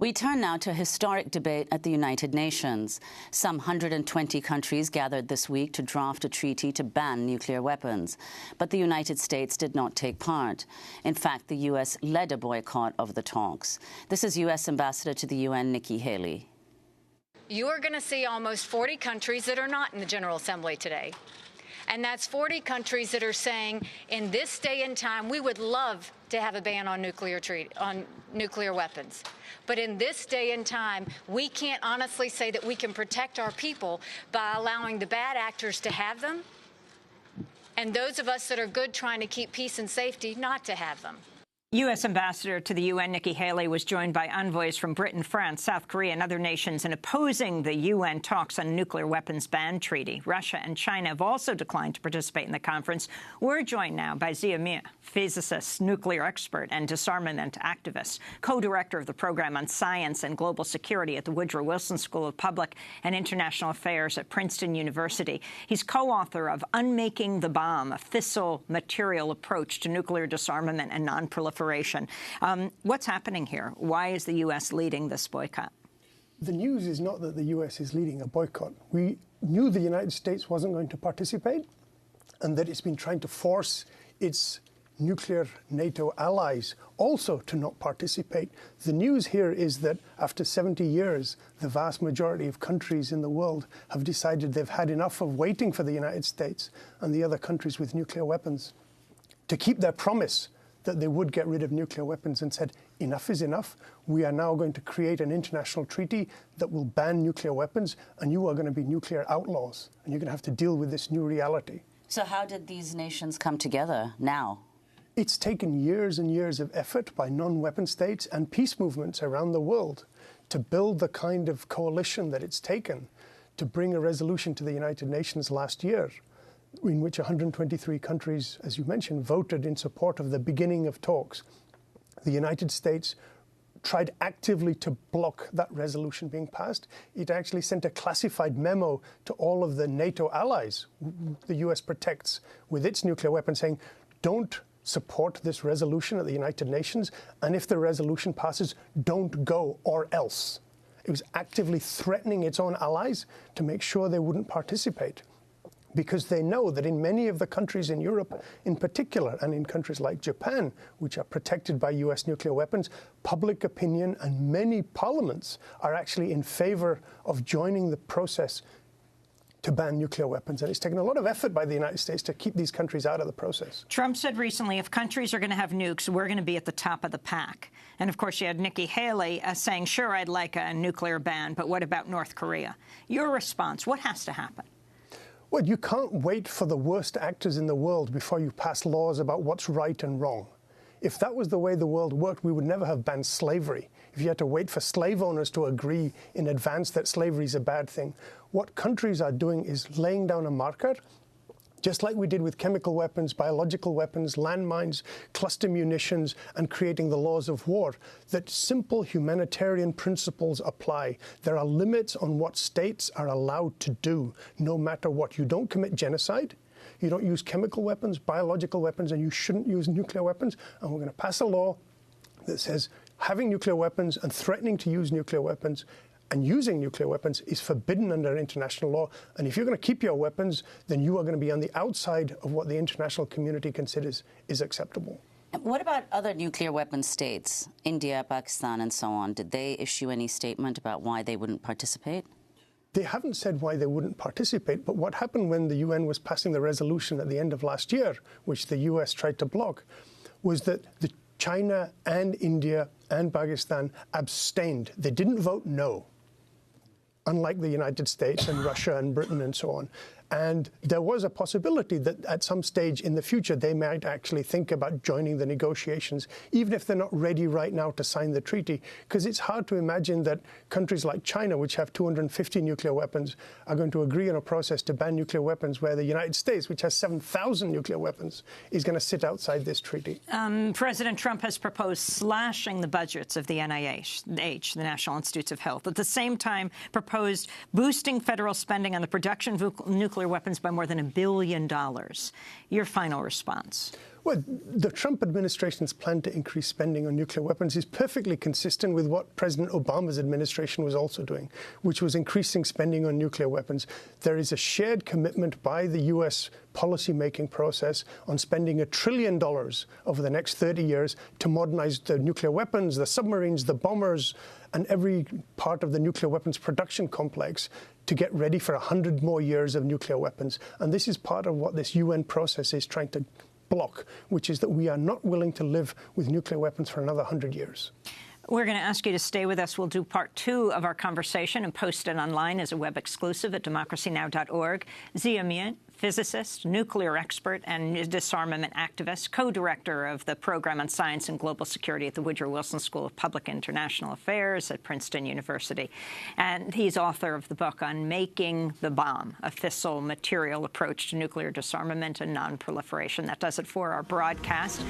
We turn now to a historic debate at the United Nations. Some 120 countries gathered this week to draft a treaty to ban nuclear weapons. But the United States did not take part. In fact, the U.S. led a boycott of the talks. This is U.S. Ambassador to the UN, Nikki Haley. You are going to see almost 40 countries that are not in the General Assembly today. And that's 40 countries that are saying, in this day and time, we would love to have a ban on nuclear weapons. But in this day and time, we can't honestly say that we can protect our people by allowing the bad actors to have them, and those of us that are good trying to keep peace and safety not to have them. U.S. Ambassador to the UN, Nikki Haley, was joined by envoys from Britain, France, South Korea and other nations in opposing the UN talks on a nuclear weapons ban treaty. Russia and China have also declined to participate in the conference. We're joined now by Zia Mir, physicist, nuclear expert and disarmament activist, co-director of the Program on Science and Global Security at the Woodrow Wilson School of Public and International Affairs at Princeton University. He's co-author of Unmaking the Bomb, a fissile material approach to nuclear disarmament and non-proliferation. What's happening here? Why is the U.S. leading this boycott? The news is not that the U.S. is leading a boycott. We knew the United States wasn't going to participate and that it's been trying to force its nuclear NATO allies also to not participate. The news here is that after 70 years, the vast majority of countries in the world have decided they've had enough of waiting for the United States and the other countries with nuclear weapons to keep their promise that they would get rid of nuclear weapons and said, enough is enough. We are now going to create an international treaty that will ban nuclear weapons, and you are going to be nuclear outlaws, and you're going to have to deal with this new reality. So how did these nations come together now? It's taken years and years of effort by non-weapon states and peace movements around the world to build the kind of coalition that it's taken to bring a resolution to the United Nations last year, in which 123 countries, as you mentioned, voted in support of the beginning of talks. The United States tried actively to block that resolution being passed. It actually sent a classified memo to all of the NATO allies the U.S. protects with its nuclear weapons, saying, don't support this resolution at the United Nations, and if the resolution passes, don't go or else. It was actively threatening its own allies to make sure they wouldn't participate, because they know that in many of the countries in Europe in particular, and in countries like Japan, which are protected by U.S. nuclear weapons, public opinion and many parliaments are actually in favor of joining the process to ban nuclear weapons. And it's taken a lot of effort by the United States to keep these countries out of the process. Trump said recently, if countries are going to have nukes, we're going to be at the top of the pack. And, of course, you had Nikki Haley saying, sure, I'd like a nuclear ban, but what about North Korea? Your response, what has to happen? Well, you can't wait for the worst actors in the world before you pass laws about what's right and wrong. If that was the way the world worked, we would never have banned slavery. If you had to wait for slave owners to agree in advance that slavery is a bad thing. What countries are doing is laying down a marker, just like we did with chemical weapons, biological weapons, landmines, cluster munitions, and creating the laws of war, that simple humanitarian principles apply. There are limits on what states are allowed to do, no matter what. You don't commit genocide. You don't use chemical weapons, biological weapons, and you shouldn't use nuclear weapons. And we're going to pass a law that says having nuclear weapons and threatening to use nuclear weapons and using nuclear weapons is forbidden under international law. And if you're going to keep your weapons, then you are going to be on the outside of what the international community considers is acceptable. What about other nuclear weapon states, India, Pakistan, and so on? Did they issue any statement about why they wouldn't participate? They haven't said why they wouldn't participate, but what happened when the UN was passing the resolution at the end of last year, which the US tried to block, was that China and India and Pakistan abstained. They didn't vote no, unlike the United States and Russia and Britain and so on. And there was a possibility that at some stage in the future, they might actually think about joining the negotiations, even if they're not ready right now to sign the treaty, because it's hard to imagine that countries like China, which have 250 nuclear weapons, are going to agree on a process to ban nuclear weapons, where the United States, which has 7,000 nuclear weapons, is going to sit outside this treaty. President Trump has proposed slashing the budgets of the NIH, the National Institutes of Health. At the same time, proposed boosting federal spending on the production of nuclear weapons by more than $1 billion. Your final response? Well, the Trump administration's plan to increase spending on nuclear weapons is perfectly consistent with what President Obama's administration was also doing, which was increasing spending on nuclear weapons. There is a shared commitment by the U.S. policymaking process on spending $1 trillion over the next 30 years to modernize the nuclear weapons, the submarines, the bombers, and every part of the nuclear weapons production complex to get ready for 100 more years of nuclear weapons. And this is part of what this UN process is trying to block, which is that we are not willing to live with nuclear weapons for another 100 years. We're going to ask you to stay with us. We'll do part 2 of our conversation and post it online as a web exclusive at democracynow.org. Zia Mian, physicist, nuclear expert, and disarmament activist, co-director of the Program on Science and Global Security at the Woodrow Wilson School of Public International Affairs at Princeton University. And he's author of the book on Making the Bomb, a fissile material approach to nuclear disarmament and nonproliferation. That does it for our broadcast.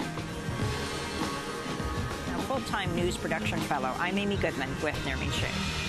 Full-time news production fellow, I'm Amy Goodman with Nermeen Sheikh.